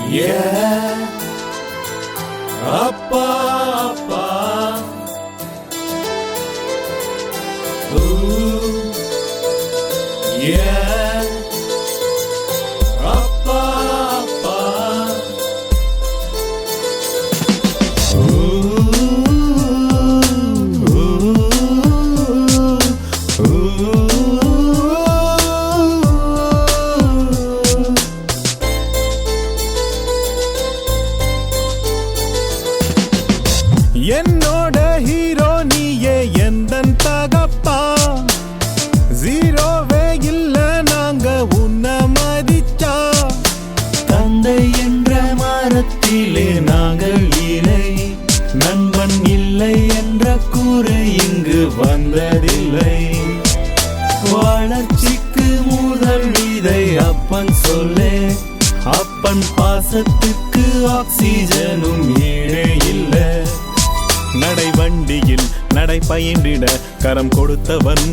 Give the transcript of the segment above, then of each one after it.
Yeah, அப்பா அப்பா. Ooh, yeah, அப்பா அப்பா. Ooh, ooh, ooh. என்னோட ஹீரோ நீயே எந்தன் தகப்பா, ஜீரோவே இல்ல நாங்க உன்னை மதிச்சா. தந்தை என்ற மரத்திலே நாங்கள் இல்லை, நண்பன் இல்லை என்ற கூரை இங்கு வந்ததில்லை. வளர்ச்சிக்கு முதல் விதை அப்பன் சொல்லே, அப்பன் பாசத்துக்கு ஆக்சிஜனும் ஈடே இல்லை. நடை வண்டியில் நடை பயின்றிட கரம் கொடுத்தவன்,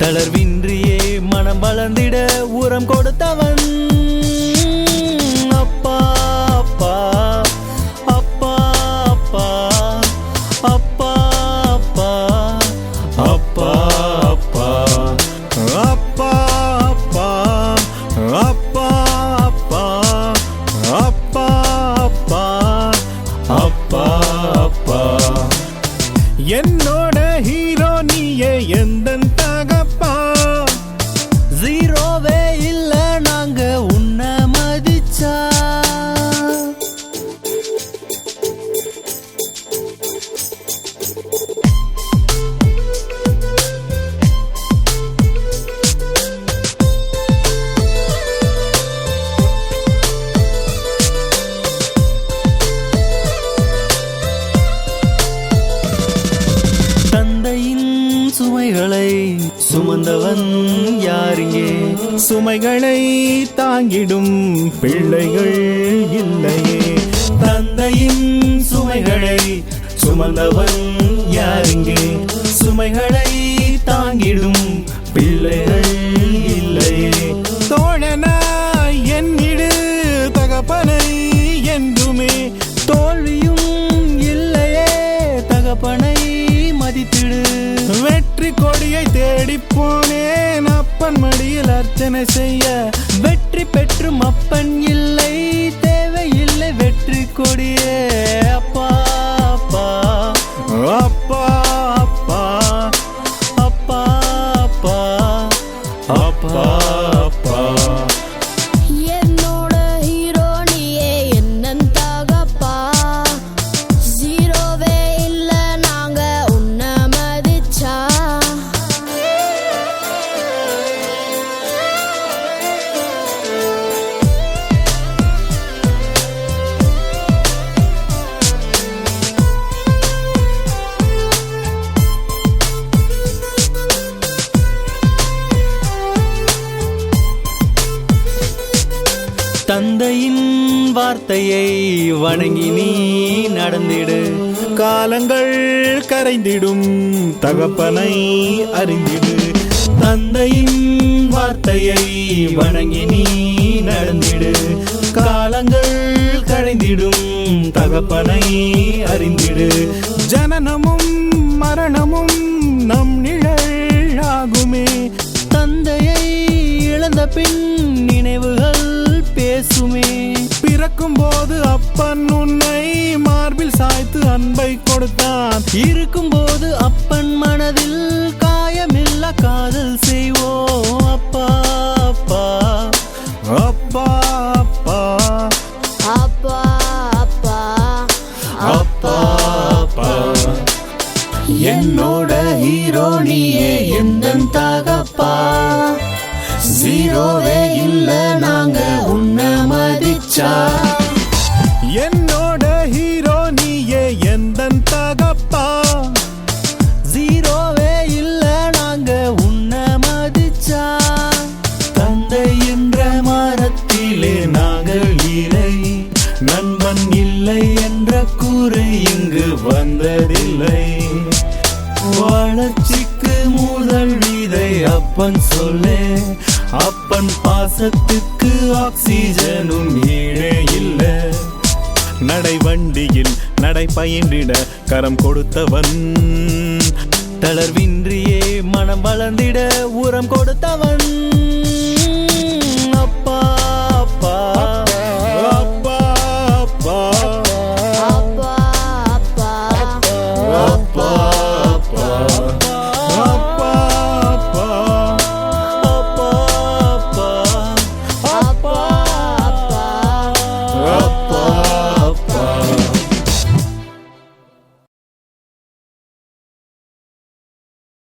தளர்வின்றியே மனம் வளர்ந்திட உரம் கொடுத்தவன். அப்பா அப்பா அப்பா அப்பா அப்பா அப்பா அப்பா அப்பா அப்பா அப்பா அப்பா அப்பா அப்பா அப்பா அப்பா அப்பா. என்னோட ஹீரோ நீயே எந்தன் தகப்பா, ஜீரோவே இல்ல நாங்க உன்னை மதிச்சா. தந்தையின் சுமைகளை சுமந்தவன் யாரிங்கே, சுமைகளை தாங்கிடும் பிள்ளைகள் இல்லையே. தந்தையின் சுமைகளை சுமந்தவன் யாரிங்கே, சுமைகளை தாங்கிடும் பிள்ளைகள் இல்லையே. தோழனாய் என்னிடு தகப்பனை என்றுமே, தோல்வியும் இல்லையே தகப்பனை மதித்திடு. வெற்றி கொடியை தேடி போனேன் அப்பன் மடியில் அர்ச்சனை செய்ய, வெற்றி பெற்றும் அப்பன் இல்லை தேவையில்லை வெற்றி கொடியே. அப்பா அப்பா அப்பா அப்பா அப்பா அப்பா அப்பா அப்பா. என்னோட ஹீரோ நீயே என்னன் தகப்பா, ஜீரோவே இல்ல நாங்க உன்னை மதிச்சா. தந்தையின் வார்த்தையை வணங்கி நீ நடந்திடு, காலங்கள் கரைந்திடும் தகப்பனை அறிந்திடு. தந்தையின் வார்த்தையை வணங்கி நீ நடந்திடு, காலங்கள் கரைந்திடும் தகப்பனை அறிந்திடு. ஜனனமும் மரணமும் நம் நிழலாகுமே, தந்தையை இழந்த பின் நினைவுகள் பேசுமே. பிறக்கும் போது அப்பன் உன்னை மார்பில் சாய்த்து அன்பை கொடுத்தான், இருக்கும் போது அப்பன் மனதில் காயமில்ல காதல் செய்வோம். அப்பா அப்பா அப்பா அப்பா அப்பா அப்பா அப்பா அப்பா. என்னோட ஹீரோ நீயே எந்தன் தகப்பா, ஜீரோவே இல்ல நாங்க உன்னை மதிச்சா. என்னோட ஹீரோ நீயே எந்தன் தகப்பா, ஜீரோவே இல்ல நாங்க உன்னை மதிச்சா. தந்தை என்ற மரத்திலே நாங்கள் இல்லை, நண்பன் இல்லை என்ற கூரை இங்கு வந்ததில்லை. வளர்ச்சிக்கு முதல் விதை அப்பன் சொல்லே, அப்பன் பாசத்துக்கு ஆக்சிஜனும் ஈடே தடை வண்டியில் நடை பயின்றிட கரம் கொடுத்தவன், தளர்வின்றியே மனம் வளர்ந்திட உரம் கொடுத்தவன்.